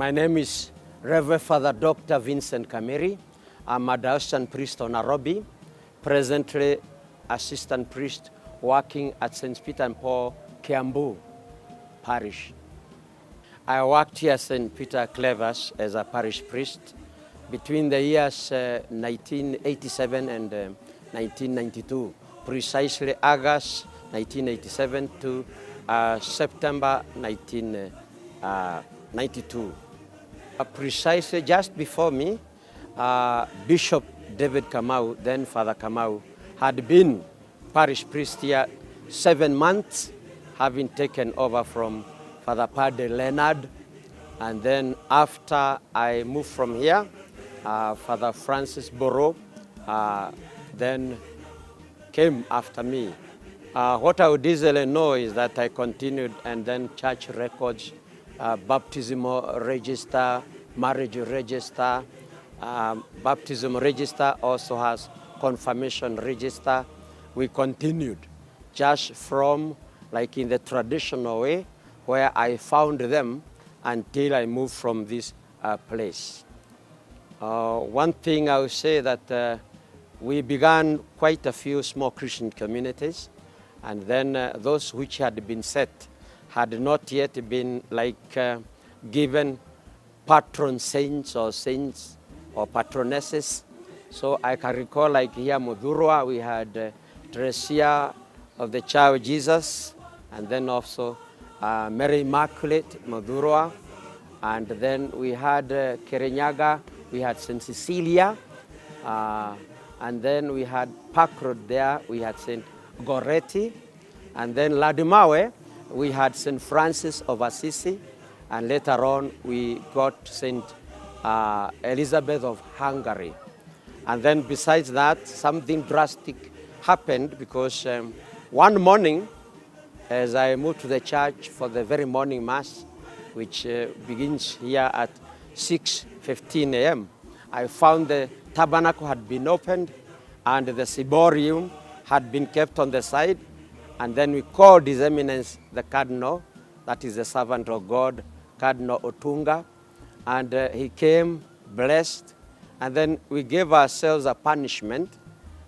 My name is Reverend Father Dr. Vincent Kameri. I'm a Diocesan priest of Nairobi, presently assistant priest working at St. Peter and Paul, Kiambu Parish. I worked here at St. Peter CLAVERS as a parish priest between the years 1987 and 1992, precisely August 1987 to September 1992. Precisely just before me, Bishop David Kamau, then Father Kamau, had been parish priest here 7 months, having taken over from Father Padre Leonard. And then after I moved from here, Father Francis Boro then came after me. What I would easily know is that I continued, and then church records, baptismal register, marriage register, baptism register also has confirmation register. We continued just from like in the traditional way where I found them until I moved from this place. One thing I would say that we began quite a few small Christian communities, and then those which had been set had not yet been given patron saints or patronesses. So I can recall like here Mudhurwa, we had Teresia of the Child of Jesus, and then also Mary Immaculate Mudhurwa, and then we had Kirinyaga, we had St. Cecilia, and then we had Park Road there, we had St. Goretti, and then Ladimawe, we had St. Francis of Assisi, and later on we got St. Elizabeth of Hungary. And then besides that, something drastic happened because one morning, as I moved to the church for the very morning mass, which begins here at 6:15 a.m., I found the tabernacle had been opened and the ciborium had been kept on the side. And then we called His Eminence the Cardinal, that is the servant of God, Cardinal Otunga, and he came, blessed, and then we gave ourselves a punishment,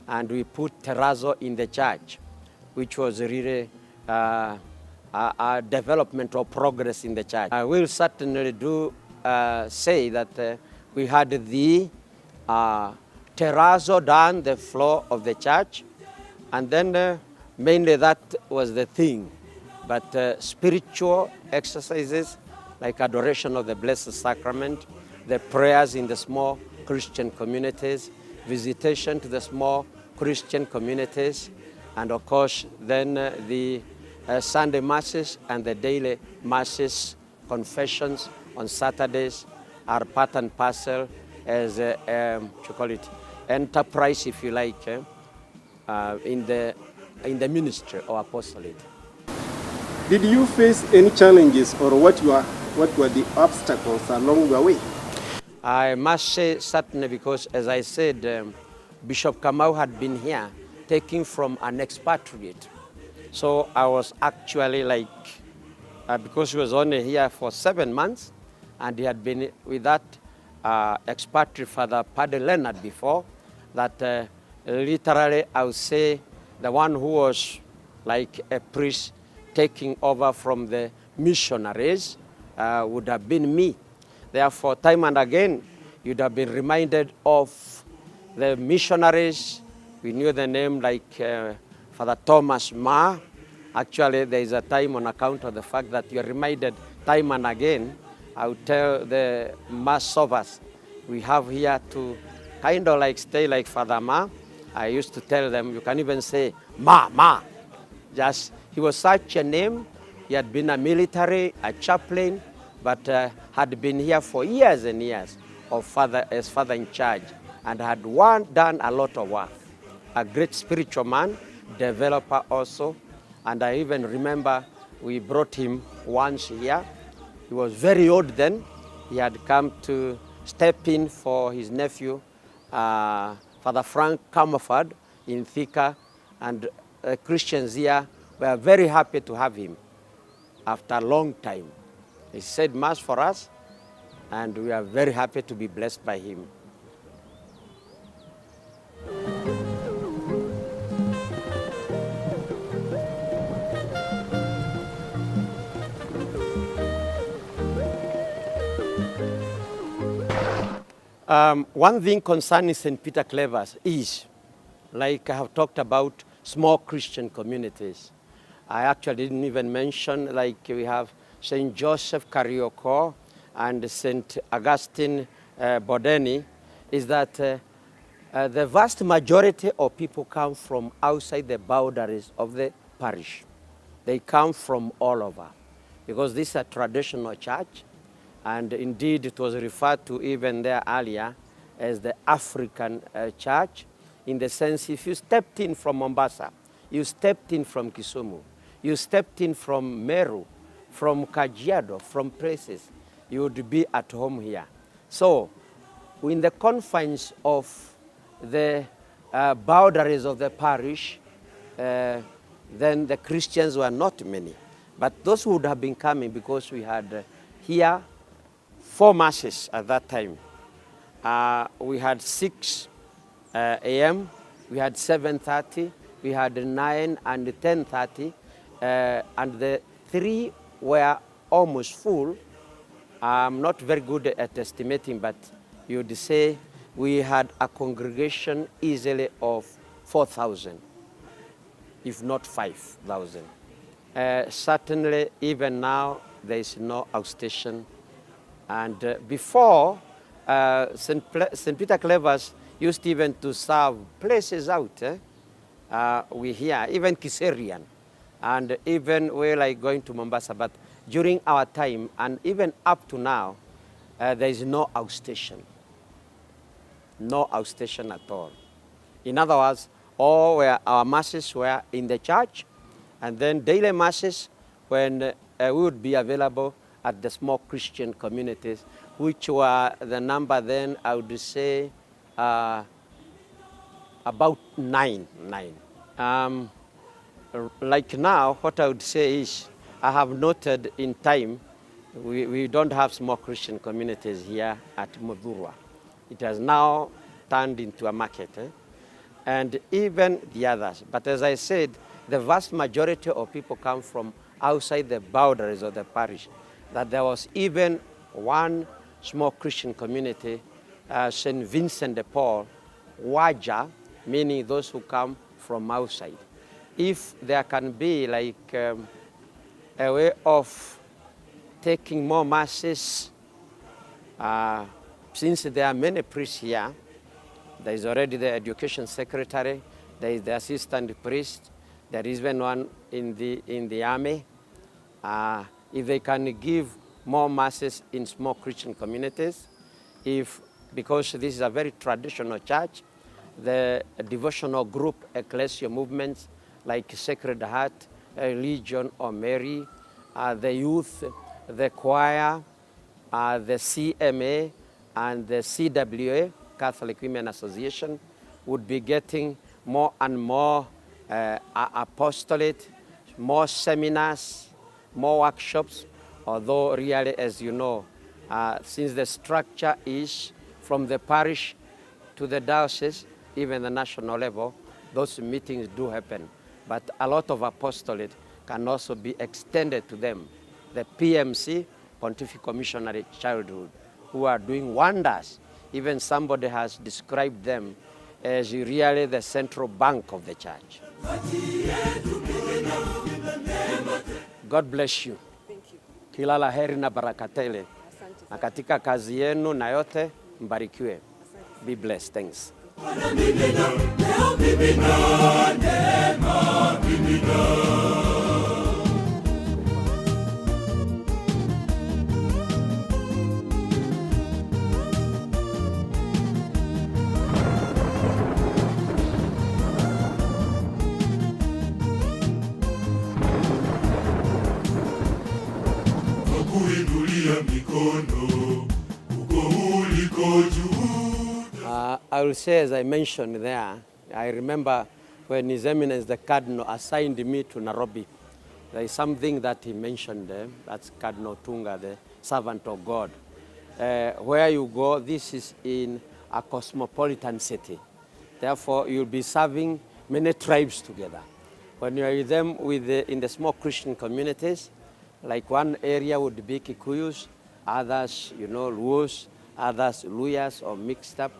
and we put terrazzo in the church, which was really a development or progress in the church. I will certainly say that we had the terrazzo down the floor of the church, and then mainly that was the thing. But spiritual exercises like adoration of the Blessed Sacrament, the prayers in the small Christian communities, visitation to the small Christian communities, and of course then the Sunday masses and the daily masses, confessions on Saturdays are part and parcel as enterprise, if you like, in the ministry or apostolate. Did you face any challenges, or what were the obstacles along the way? I must say certainly, because as I said, Bishop Kamau had been here taking from an expatriate. So I was actually because he was only here for 7 months, and he had been with that expatriate Father Padre Leonard before, that literally I would say the one who was like a priest taking over from the missionaries would have been me. Therefore, time and again, you'd have been reminded of the missionaries. We knew the name like Father Thomas Ma. Actually, there is a time on account of the fact that you're reminded time and again. I would tell the mass of us, we have here to kind of like stay like Father Ma. I used to tell them, you can even say Ma. Just, he was such a name. He had been a military, a chaplain, but had been here for years and years as father in charge, and had done a lot of work. A great spiritual man, developer also, and I even remember we brought him once here. He was very old then. He had come to step in for his nephew, Father Frank Comerford in Thika, and Christians here were very happy to have him after a long time. He said Mass for us, and we are very happy to be blessed by him. One thing concerning St. Peter CLAVERS is, like I have talked about, small Christian communities. I actually didn't even mention, like we have St. Joseph Karioko and St. Augustine Bodeni, is that the vast majority of people come from outside the boundaries of the parish. They come from all over, because this is a traditional church. And indeed, it was referred to even there earlier as the African church, in the sense if you stepped in from Mombasa, you stepped in from Kisumu, you stepped in from Meru, from Kajiado, from places, you would be at home here. So, in the confines of the boundaries of the parish, then the Christians were not many. But those who would have been coming, because we had here 4 masses at that time. We had 6 a.m., we had 7:30, we had 9 and 10:30, and the 3 were almost full. I'm not very good at estimating, but you would say we had a congregation easily of 4,000, if not 5,000. Certainly, even now, there is no outstation. And before, St. Peter CLAVERS used even to serve places out. We hear, even Kiserian, and even we're like going to Mombasa. But during our time, and even up to now, there is no outstation. No outstation at all. In other words, all our masses were in the church, and then daily masses when we would be available at the small Christian communities, which were the number then, I would say, about 9. Like now, what I would say is, I have noted in time, we don't have small Christian communities here at Mudhurwa. It has now turned into a market, and even the others. But as I said, the vast majority of people come from outside the boundaries of the parish. That there was even one small Christian community, St. Vincent de Paul, Waja, meaning those who come from outside. If there can be like a way of taking more masses, since there are many priests here, there is already the education secretary, there is the assistant priest, there is even one in the army. If they can give more masses in small Christian communities, because this is a very traditional church, the devotional group, ecclesial movements like Sacred Heart, Legion or Mary, the youth, the choir, the CMA, and the CWA, Catholic Women Association, would be getting more and more apostolate, more seminars, more workshops, although really, as you know, since the structure is from the parish to the diocese, even the national level, those meetings do happen. But a lot of apostolate can also be extended to them. The PMC, Pontifical Missionary Childhood, who are doing wonders. Even somebody has described them as really the central bank of the church. God bless you. Thank you. Kila la heri na baraka tele. Na katika kazi yenu na yote mbarikiwe. Be blessed. Thanks. I will say, as I mentioned there, I remember when His Eminence the Cardinal assigned me to Nairobi, there is something that he mentioned there, that's Cardinal Tunga, the servant of God. where you go, this is in a cosmopolitan city. Therefore, you'll be serving many tribes together. When you are with them in the small Christian communities, like one area would be Kikuyus, others, Luos, others Luyas or mixed up.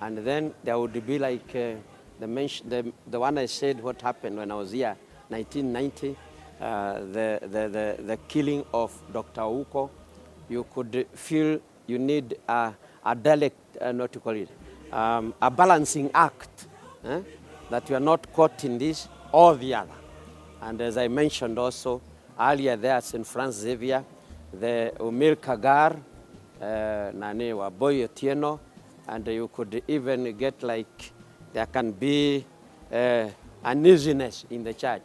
And then there would be like the one I said what happened when I was here, 1990, the killing of Dr. Ouko. You could feel you need a dialect, not to call it, a balancing act, that you are not caught in this or the other. And as I mentioned also earlier there at St. Francis Xavier, the Umil Kagar, Nane Waboy Otieno, and you could even get like, there can be uneasiness in the church,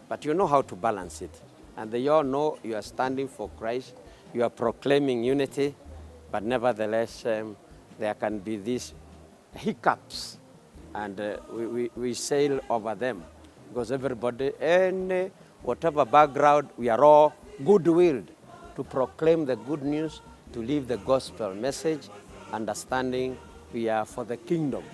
but you know how to balance it. And they all know you are standing for Christ, you are proclaiming unity, but nevertheless, there can be these hiccups, and we sail over them, because everybody, any whatever background, we are all good-willed to proclaim the good news, to live the gospel message, understanding we are for the kingdom.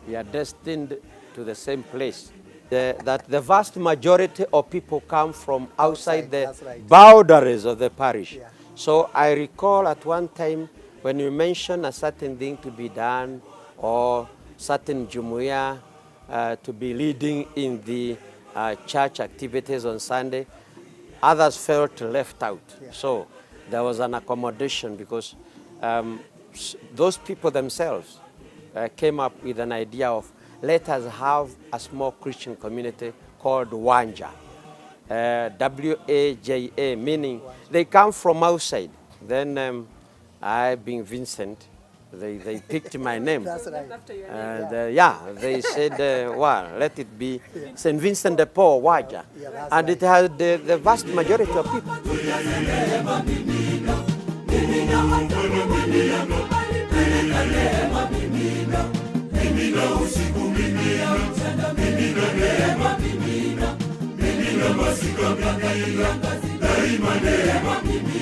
We are destined to the same place. That the vast majority of people come from outside the boundaries of the parish. Yeah. So I recall at one time when you mention a certain thing to be done or certain jumuiya to be leading in the church activities on Sunday, others felt left out. Yeah. So there was an accommodation because those people themselves came up with an idea of, let us have a small Christian community called Wanja. W-A-J-A, meaning they come from outside. Then I, being Vincent, they picked my name. That's right. And they said, well, let it be St. Vincent de Paul, Waja. Yeah, that's And right. it had the vast majority of people. Masika mimina, daima neema mimina.